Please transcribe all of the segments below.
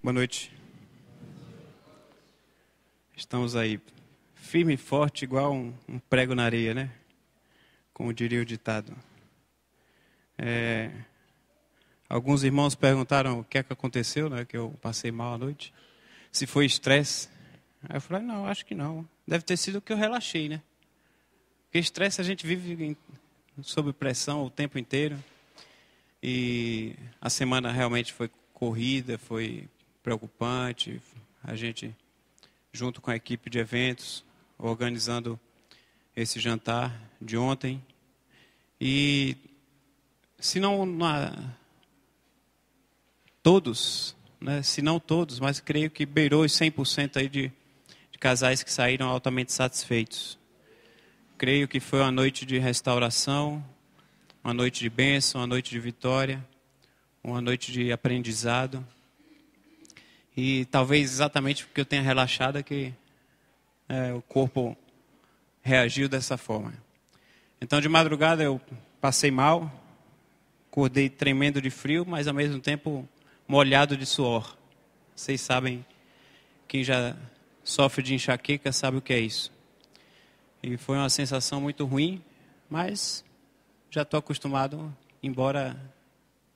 Boa noite. Estamos aí, firme e forte, igual um prego na areia, né? Como diria o ditado. Alguns irmãos perguntaram o que é que aconteceu, né? Que eu passei mal à noite. Se foi estresse. Aí eu falei, não, acho que não. Deve ter sido que eu relaxei, né? Porque estresse a gente vive sob pressão o tempo inteiro. E a semana realmente foi corrida, foi preocupante. A gente, junto com a equipe de eventos, organizando esse jantar de ontem. E se não todos, né? Se não todos, mas creio que beirou os 100% aí de casais que saíram altamente satisfeitos. Creio que foi uma noite de restauração, uma noite de bênção, uma noite de vitória, uma noite de aprendizado. E talvez exatamente porque eu tenha relaxado é que o corpo reagiu dessa forma. Então, de madrugada eu passei mal, acordei tremendo de frio, mas ao mesmo tempo molhado de suor. Vocês sabem, quem já sofre de enxaqueca sabe o que é isso. E foi uma sensação muito ruim, mas já estou acostumado, embora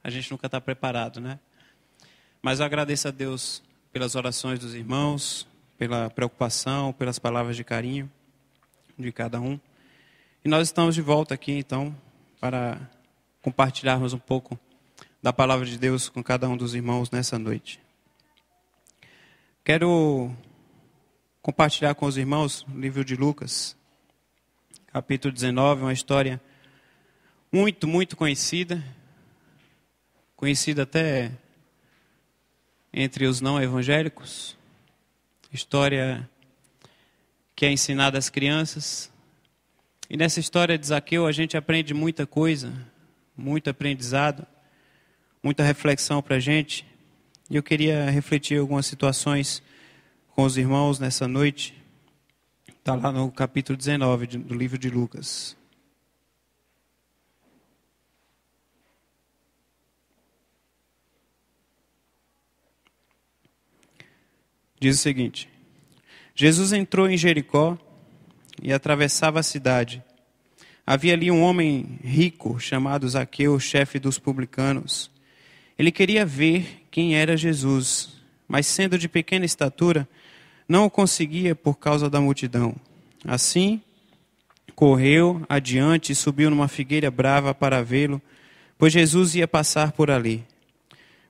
a gente nunca está preparado, né? Mas eu agradeço a Deus pelas orações dos irmãos, pela preocupação, pelas palavras de carinho de cada um. E nós estamos de volta aqui, então, para compartilharmos um pouco da palavra de Deus com cada um dos irmãos nessa noite. Quero compartilhar com os irmãos o livro de Lucas, capítulo 19, uma história muito, muito conhecida até entre os não evangélicos, história que é ensinada às crianças. E nessa história de Zaqueu a gente aprende muita coisa, muito aprendizado, muita reflexão para a gente. E eu queria refletir algumas situações com os irmãos nessa noite. Está lá no capítulo 19 do livro de Lucas. Diz o seguinte: Jesus entrou em Jericó e atravessava a cidade. Havia ali um homem rico chamado Zaqueu, chefe dos publicanos. Ele queria ver quem era Jesus, mas sendo de pequena estatura, não o conseguia por causa da multidão. Assim, correu adiante e subiu numa figueira brava para vê-lo, pois Jesus ia passar por ali.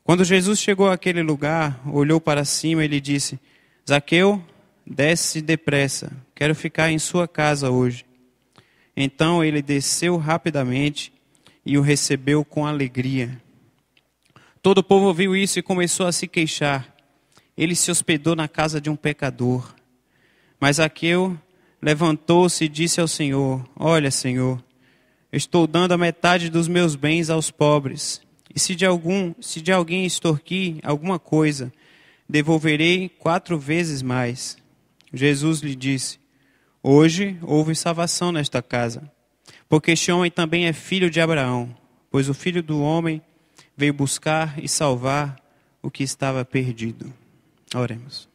Quando Jesus chegou àquele lugar, olhou para cima e lhe disse: Zaqueu, desce depressa, quero ficar em sua casa hoje. Então ele desceu rapidamente e o recebeu com alegria. Todo o povo ouviu isso e começou a se queixar. Ele se hospedou na casa de um pecador. Mas Zaqueu levantou-se e disse ao Senhor: Olha, Senhor, estou dando a metade dos meus bens aos pobres. E se de alguém extorquir alguma coisa, devolverei 4 vezes mais. Jesus lhe disse: Hoje houve salvação nesta casa, porque este homem também é filho de Abraão, pois o Filho do Homem veio buscar e salvar o que estava perdido. Oremos.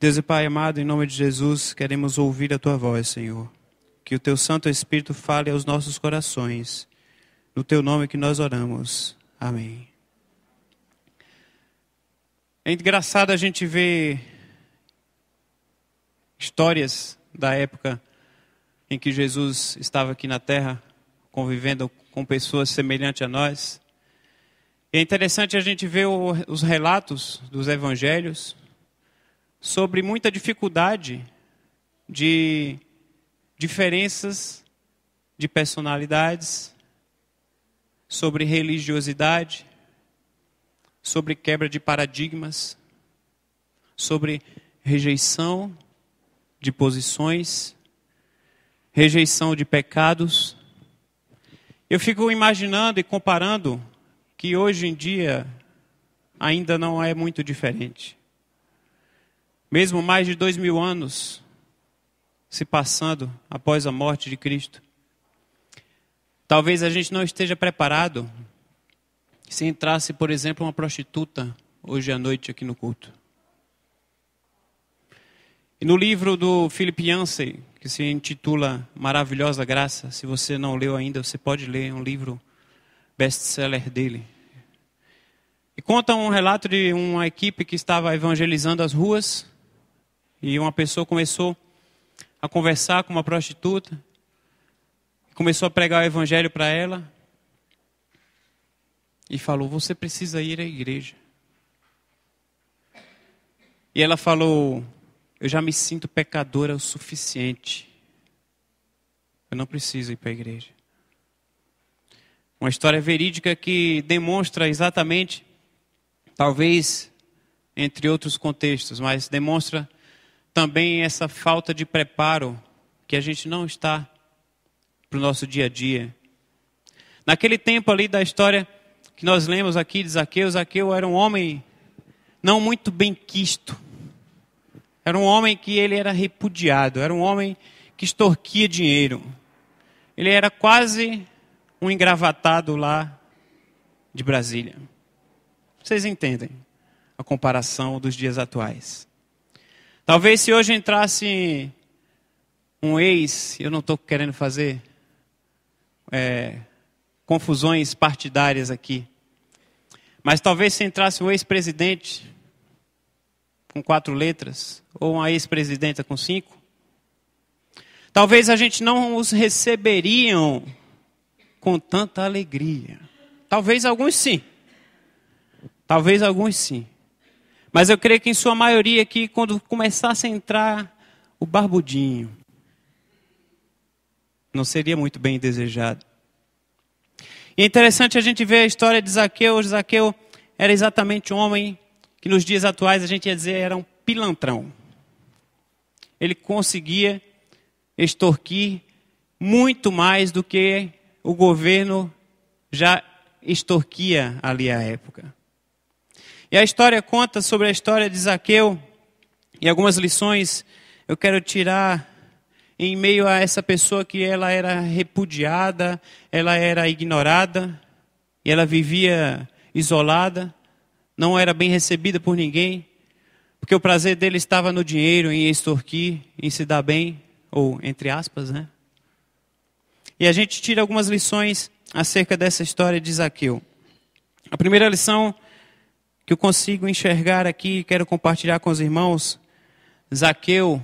Deus e Pai amado, em nome de Jesus, queremos ouvir a Tua voz, Senhor. Que o Teu Santo Espírito fale aos nossos corações. No Teu nome que nós oramos. Amém. É engraçado a gente ver histórias da época em que Jesus estava aqui na terra, convivendo com pessoas semelhantes a nós. É interessante a gente ver os relatos dos evangelhos sobre muita dificuldade de diferenças de personalidades, sobre religiosidade, sobre quebra de paradigmas, sobre rejeição de posições, rejeição de pecados. Eu fico imaginando e comparando que hoje em dia ainda não é muito diferente. Mesmo mais de 2000 anos se passando após a morte de Cristo, talvez a gente não esteja preparado se entrasse, por exemplo, uma prostituta hoje à noite aqui no culto. E no livro do Philip Yancey, que se intitula Maravilhosa Graça, se você não leu ainda, você pode ler, é um livro best-seller dele. E conta um relato de uma equipe que estava evangelizando as ruas, e uma pessoa começou a conversar com uma prostituta, começou a pregar o evangelho para ela, e falou, você precisa ir à igreja. E ela falou, eu já me sinto pecadora o suficiente. Eu não preciso ir para a igreja. Uma história verídica que demonstra exatamente, talvez entre outros contextos, mas demonstra também essa falta de preparo que a gente não está para o nosso dia a dia. Naquele tempo ali da história que nós lemos aqui de Zaqueu, Zaqueu era um homem não muito benquisto. Era um homem que ele era repudiado, era um homem que extorquia dinheiro. Ele era quase um engravatado lá de Brasília. Vocês entendem a comparação dos dias atuais. Talvez se hoje entrasse um ex, eu não estou querendo fazer confusões partidárias aqui, mas talvez se entrasse um ex-presidente com 4 letras, ou uma ex-presidenta com 5, talvez a gente não os receberiam com tanta alegria. Talvez alguns sim. Talvez alguns sim. Mas eu creio que em sua maioria aqui, quando começasse a entrar o barbudinho, não seria muito bem desejado. E é interessante a gente ver a história de Zaqueu. Zaqueu era exatamente um homem que nos dias atuais a gente ia dizer era um pilantrão. Ele conseguia extorquir muito mais do que o governo já extorquia ali à época. E a história conta sobre a história de Zaqueu, e algumas lições eu quero tirar em meio a essa pessoa que ela era repudiada, ela era ignorada, e ela vivia isolada, não era bem recebida por ninguém, porque o prazer dele estava no dinheiro, em extorquir, em se dar bem, ou entre aspas, né? E a gente tira algumas lições acerca dessa história de Zaqueu. A primeira lição que eu consigo enxergar aqui, quero compartilhar com os irmãos, Zaqueu,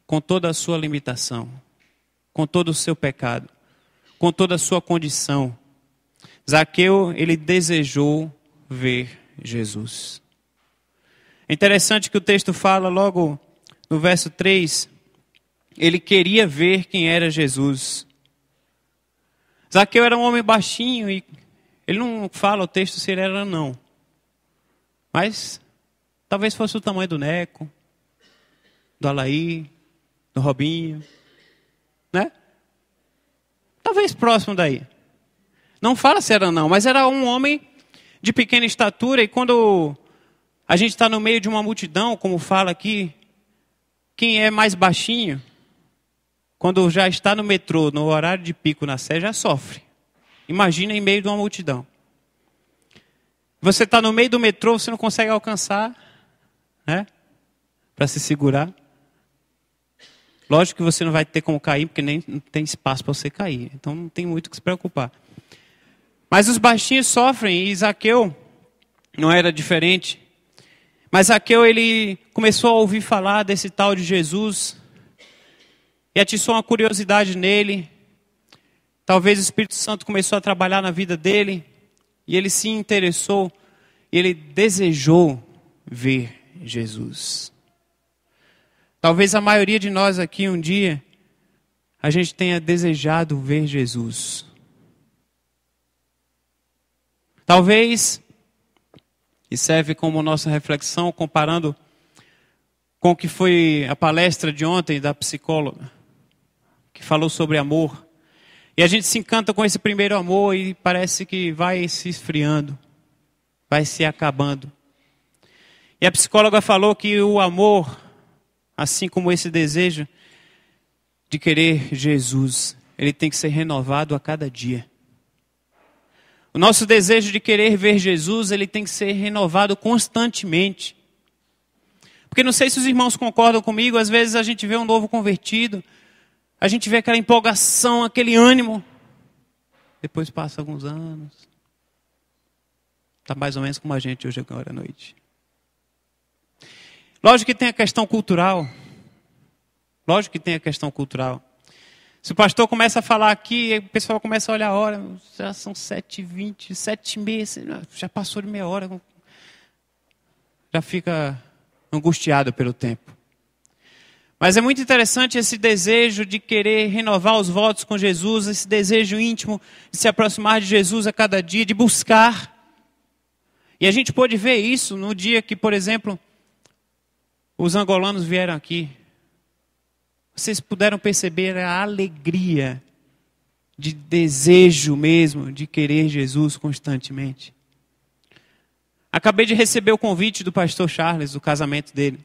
com toda a sua limitação, com todo o seu pecado, com toda a sua condição, Zaqueu, ele desejou ver Jesus. É interessante que o texto fala logo no verso 3, ele queria ver quem era Jesus. Zaqueu era um homem baixinho e ele não fala o texto se ele era não. Mas talvez fosse o tamanho do Neco, do Alaí, do Robinho, né? Talvez próximo daí. Não fala se era não, mas era um homem de pequena estatura, e quando a gente está no meio de uma multidão, como fala aqui, quem é mais baixinho, quando já está no metrô, no horário de pico na Sé, já sofre. Imagina em meio de uma multidão. Você está no meio do metrô, você não consegue alcançar, né? Para se segurar. Lógico que você não vai ter como cair, porque nem tem espaço para você cair. Então não tem muito o que se preocupar. Mas os baixinhos sofrem, e Zaqueu não era diferente. Mas Zaqueu, ele começou a ouvir falar desse tal de Jesus, e atiçou uma curiosidade nele. Talvez o Espírito Santo começou a trabalhar na vida dele, e ele se interessou, e ele desejou ver Jesus. Talvez a maioria de nós aqui um dia, a gente tenha desejado ver Jesus. Talvez, e serve como nossa reflexão, comparando com o que foi a palestra de ontem da psicóloga, que falou sobre amor. E a gente se encanta com esse primeiro amor e parece que vai se esfriando, vai se acabando. E a psicóloga falou que o amor, assim como esse desejo de querer Jesus, ele tem que ser renovado a cada dia. O nosso desejo de querer ver Jesus, ele tem que ser renovado constantemente. Porque não sei se os irmãos concordam comigo, às vezes a gente vê um novo convertido, a gente vê aquela empolgação, aquele ânimo. Depois passa alguns anos. Está mais ou menos como a gente hoje agora à noite. Lógico que tem a questão cultural. Se o pastor começa a falar aqui, o pessoal começa a olhar a hora, já são 7h20, 7h30, já passou de meia hora. Já fica angustiado pelo tempo. Mas é muito interessante esse desejo de querer renovar os votos com Jesus, esse desejo íntimo de se aproximar de Jesus a cada dia, de buscar. E a gente pôde ver isso no dia que, por exemplo, os angolanos vieram aqui. Vocês puderam perceber a alegria de desejo mesmo de querer Jesus constantemente. Acabei de receber o convite do pastor Charles, do casamento dele.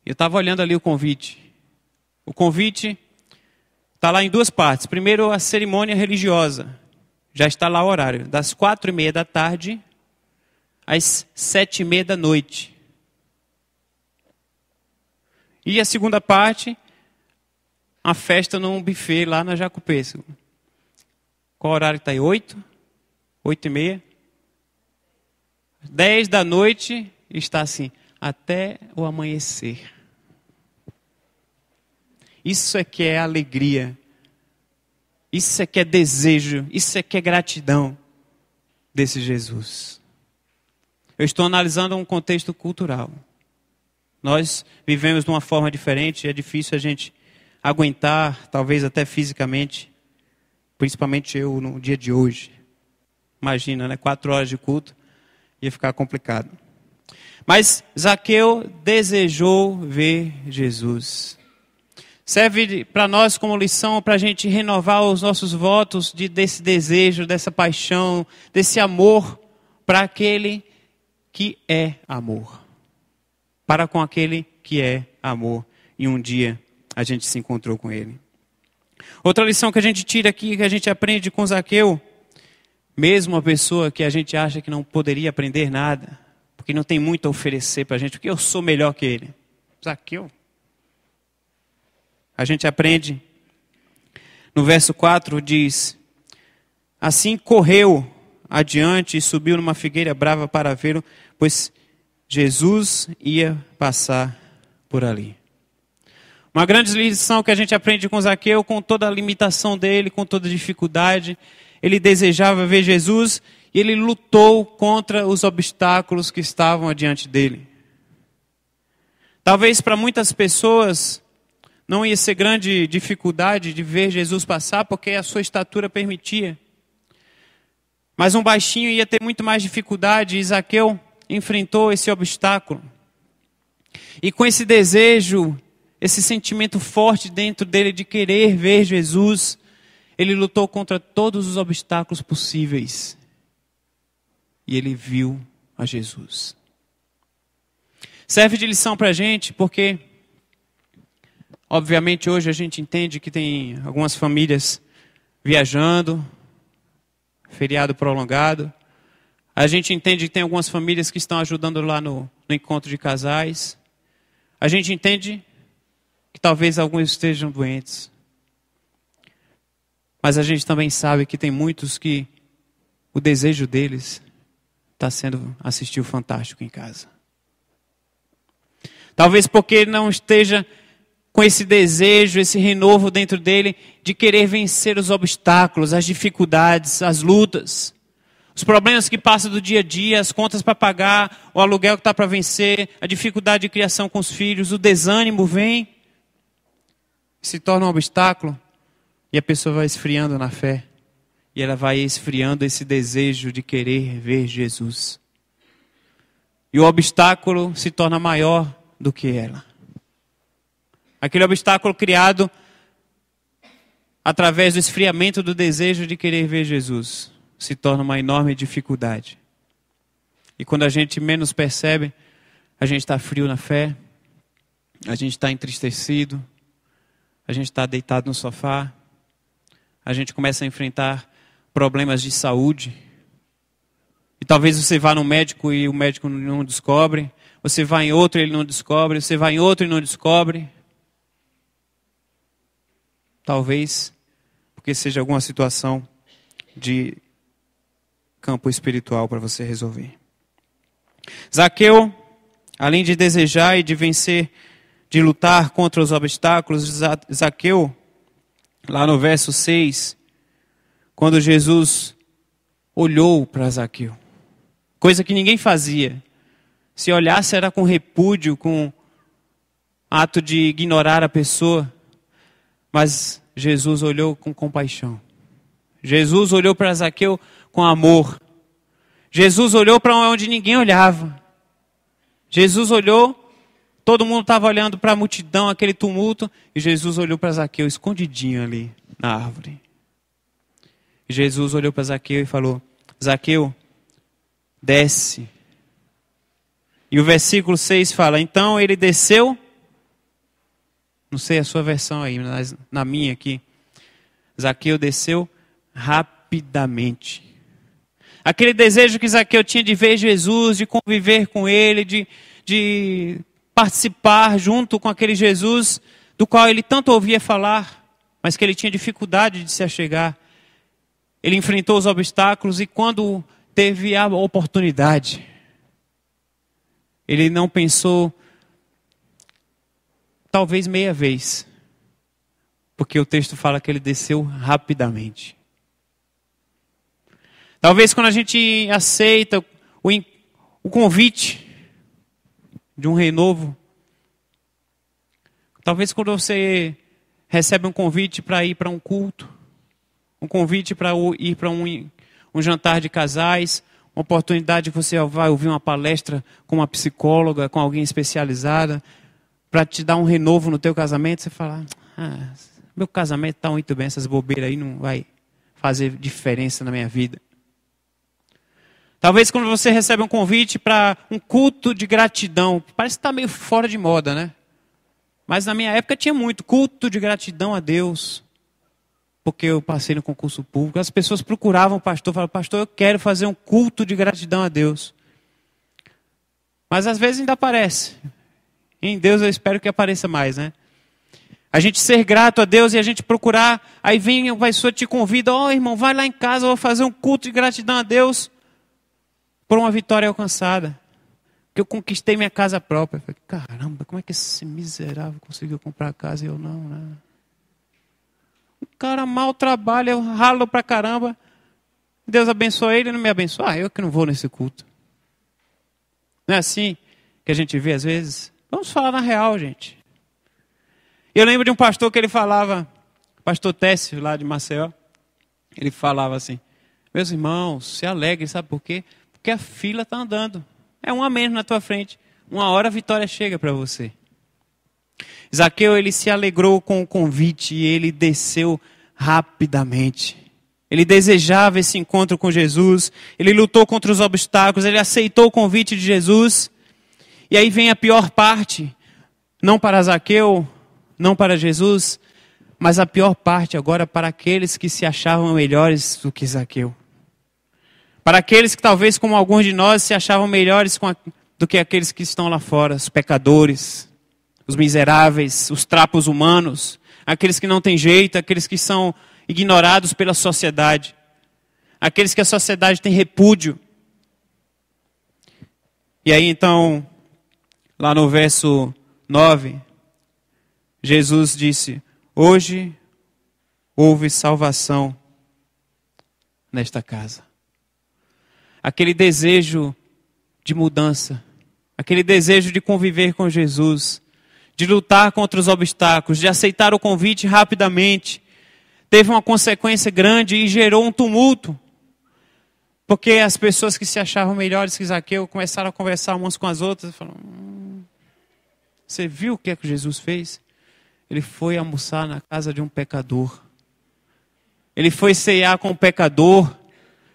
Eu estava olhando ali o convite. O convite está lá em duas partes. Primeiro, a cerimônia religiosa. Já está lá o horário. Das 4h30 da tarde às 7h30 da noite. E a segunda parte, a festa num buffet lá na Jacupêssego. Qual horário está aí? 8? 8h30? 10 da noite está assim, até o amanhecer. Isso é que é alegria. Isso é que é desejo. Isso é que é gratidão desse Jesus. Eu estou analisando um contexto cultural. Nós vivemos de uma forma diferente, é difícil a gente aguentar, talvez até fisicamente, principalmente eu no dia de hoje. Imagina, né? 4 horas de culto, ia ficar complicado. Mas Zaqueu desejou ver Jesus. Serve para nós como lição para a gente renovar os nossos votos desse desejo, dessa paixão, desse amor para aquele que é amor. Para com aquele que é amor. E um dia a gente se encontrou com ele. Outra lição que a gente tira aqui, que a gente aprende com Zaqueu, mesmo a pessoa que a gente acha que não poderia aprender nada, porque não tem muito a oferecer para a gente, porque eu sou melhor que ele. Zaqueu. A gente aprende, no verso 4 diz, assim correu adiante e subiu numa figueira brava para vê-lo, pois Jesus ia passar por ali. Uma grande lição que a gente aprende com Zaqueu, com toda a limitação dele, com toda a dificuldade. Ele desejava ver Jesus e ele lutou contra os obstáculos que estavam adiante dele. Talvez para muitas pessoas não ia ser grande dificuldade de ver Jesus passar, porque a sua estatura permitia. Mas um baixinho ia ter muito mais dificuldade e Zaqueu enfrentou esse obstáculo. E com esse desejo, esse sentimento forte dentro dele de querer ver Jesus, ele lutou contra todos os obstáculos possíveis. E ele viu a Jesus. Serve de lição para a gente, porque, obviamente, hoje a gente entende que tem algumas famílias viajando, feriado prolongado. A gente entende que tem algumas famílias que estão ajudando lá no encontro de casais. A gente entende que talvez alguns estejam doentes. Mas a gente também sabe que tem muitos que o desejo deles está sendo assistir o Fantástico em casa. Talvez porque ele não esteja com esse desejo, esse renovo dentro dele de querer vencer os obstáculos, as dificuldades, as lutas. Os problemas que passa do dia a dia, as contas para pagar, o aluguel que está para vencer, a dificuldade de criação com os filhos, o desânimo vem, se torna um obstáculo e a pessoa vai esfriando na fé. E ela vai esfriando esse desejo de querer ver Jesus. E o obstáculo se torna maior do que ela. Aquele obstáculo criado através do esfriamento do desejo de querer ver Jesus se torna uma enorme dificuldade. E quando a gente menos percebe, a gente está frio na fé, a gente está entristecido, a gente está deitado no sofá, a gente começa a enfrentar problemas de saúde. E talvez você vá no médico e o médico não descobre. Você vai em outro e ele não descobre. Você vai em outro e não descobre. Talvez porque seja alguma situação de campo espiritual para você resolver. Zaqueu, além de desejar e de vencer, de lutar contra os obstáculos, Zaqueu, lá no verso 6, quando Jesus olhou para Zaqueu, coisa que ninguém fazia. Se olhasse era com repúdio, com ato de ignorar a pessoa. Mas Jesus olhou com compaixão. Jesus olhou para Zaqueu com amor. Jesus olhou para onde ninguém olhava. Jesus olhou, todo mundo estava olhando para a multidão, aquele tumulto, e Jesus olhou para Zaqueu escondidinho ali na árvore. E Jesus olhou para Zaqueu e falou: Zaqueu, desce. E o versículo 6 fala: então ele desceu. Não sei a sua versão aí, mas na minha aqui. Zaqueu desceu rapidamente. Aquele desejo que Zaqueu tinha de ver Jesus, de conviver com ele, de participar junto com aquele Jesus do qual ele tanto ouvia falar, mas que ele tinha dificuldade de se achegar. Ele enfrentou os obstáculos e quando teve a oportunidade, ele não pensou talvez meia vez, porque o texto fala que ele desceu rapidamente. Talvez quando a gente aceita o convite de um renovo, talvez quando você recebe um convite para ir para um culto, um convite para ir para um jantar de casais, uma oportunidade que você vai ouvir uma palestra com uma psicóloga, com alguém especializada, para te dar um renovo no teu casamento, você fala: meu casamento está muito bem, essas bobeiras aí não vai fazer diferença na minha vida. Talvez quando você recebe um convite para um culto de gratidão, parece que está meio fora de moda, né? Mas na minha época tinha muito culto de gratidão a Deus, porque eu passei no concurso público. As pessoas procuravam o pastor, falavam: pastor, eu quero fazer um culto de gratidão a Deus. Mas às vezes ainda aparece. Em Deus eu espero que apareça mais, né? A gente ser grato a Deus e a gente procurar, aí vem a pessoa te convida: irmão, vai lá em casa, eu vou fazer um culto de gratidão a Deus por uma vitória alcançada. Que eu conquistei minha casa própria. Eu falei: caramba, como é que esse miserável conseguiu comprar a casa e eu não, né? O cara mal trabalha, eu ralo pra caramba. Deus abençoa ele e não me abençoa. Eu que não vou nesse culto. Não é assim que a gente vê às vezes? Vamos falar na real, gente. Eu lembro de um pastor que ele falava, pastor Técio, lá de Maceió. Ele falava assim: meus irmãos, se alegrem, sabe por quê? Porque a fila está andando. É um a menos na tua frente. Uma hora a vitória chega para você. Zaqueu, ele se alegrou com o convite e ele desceu rapidamente. Ele desejava esse encontro com Jesus. Ele lutou contra os obstáculos. Ele aceitou o convite de Jesus. E aí vem a pior parte. Não para Zaqueu, não para Jesus, mas a pior parte agora para aqueles que se achavam melhores do que Zaqueu. Para aqueles que talvez, como alguns de nós, se achavam melhores do que aqueles que estão lá fora, os pecadores, os miseráveis, os trapos humanos, aqueles que não têm jeito, aqueles que são ignorados pela sociedade, aqueles que a sociedade tem repúdio. E aí então, lá no verso 9, Jesus disse: hoje houve salvação nesta casa. Aquele desejo de mudança, aquele desejo de conviver com Jesus, de lutar contra os obstáculos, de aceitar o convite rapidamente, teve uma consequência grande e gerou um tumulto. Porque as pessoas que se achavam melhores que Zaqueu começaram a conversar umas com as outras e falaram: você viu o que é que Jesus fez? Ele foi almoçar na casa de um pecador. Ele foi ceiar com um pecador.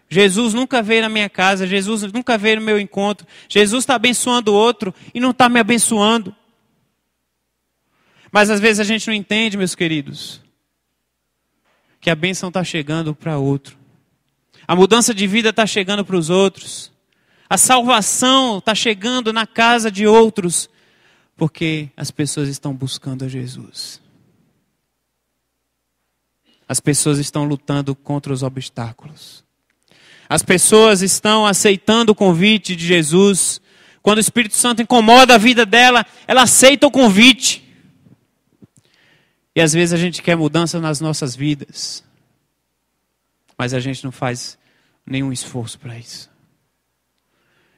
Jesus nunca veio na minha casa, Jesus nunca veio no meu encontro. Jesus está abençoando o outro e não está me abençoando. Mas às vezes a gente não entende, meus queridos, que a bênção está chegando para outro. A mudança de vida está chegando para os outros. A salvação está chegando na casa de outros. Porque as pessoas estão buscando a Jesus. As pessoas estão lutando contra os obstáculos. As pessoas estão aceitando o convite de Jesus. Quando o Espírito Santo incomoda a vida dela, ela aceita o convite. E às vezes a gente quer mudança nas nossas vidas. Mas a gente não faz nenhum esforço para isso.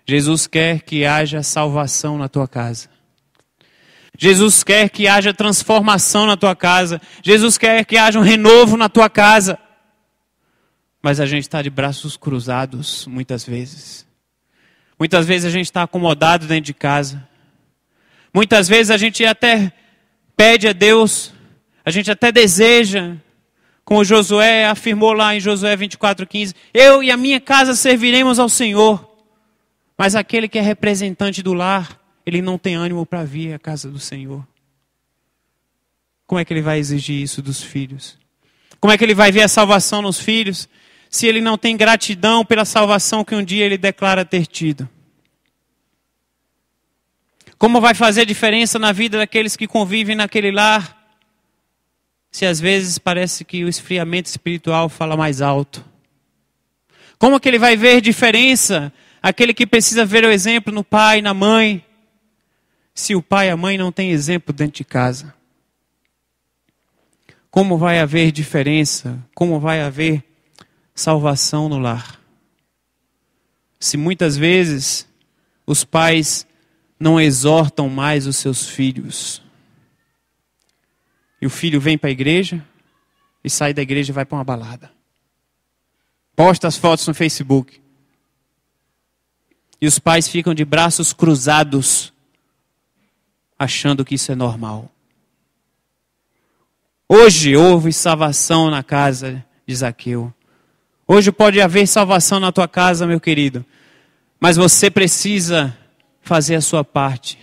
Jesus quer que haja salvação na tua casa. Jesus quer que haja transformação na tua casa. Jesus quer que haja um renovo na tua casa. Mas a gente está de braços cruzados muitas vezes. Muitas vezes a gente está acomodado dentro de casa. Muitas vezes a gente até pede a Deus, a gente até deseja, como Josué afirmou lá em Josué 24:15, eu e a minha casa serviremos ao Senhor. Mas aquele que é representante do lar, ele não tem ânimo para vir à casa do Senhor. Como é que ele vai exigir isso dos filhos? Como é que ele vai ver a salvação nos filhos, se ele não tem gratidão pela salvação que um dia ele declara ter tido? Como vai fazer diferença na vida daqueles que convivem naquele lar, se às vezes parece que o esfriamento espiritual fala mais alto? Como que ele vai ver diferença, aquele que precisa ver o exemplo no pai, na mãe, se o pai e a mãe não têm exemplo dentro de casa? Como vai haver diferença? Como vai haver salvação no lar? Se muitas vezes os pais não exortam mais os seus filhos. E o filho vem para a igreja e sai da igreja e vai para uma balada. Posta as fotos no Facebook. E os pais ficam de braços cruzados, achando que isso é normal. Hoje houve salvação na casa de Zaqueu. Hoje pode haver salvação na tua casa, meu querido. Mas você precisa fazer a sua parte.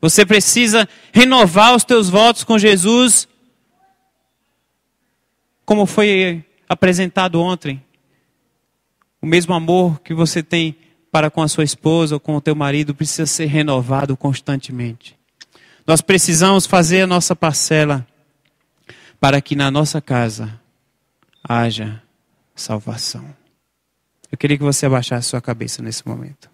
Você precisa renovar os teus votos com Jesus, como foi apresentado ontem. O mesmo amor que você tem para com a sua esposa ou com o teu marido precisa ser renovado constantemente. Nós precisamos fazer a nossa parcela para que na nossa casa haja salvação. Eu queria que você abaixasse sua cabeça nesse momento.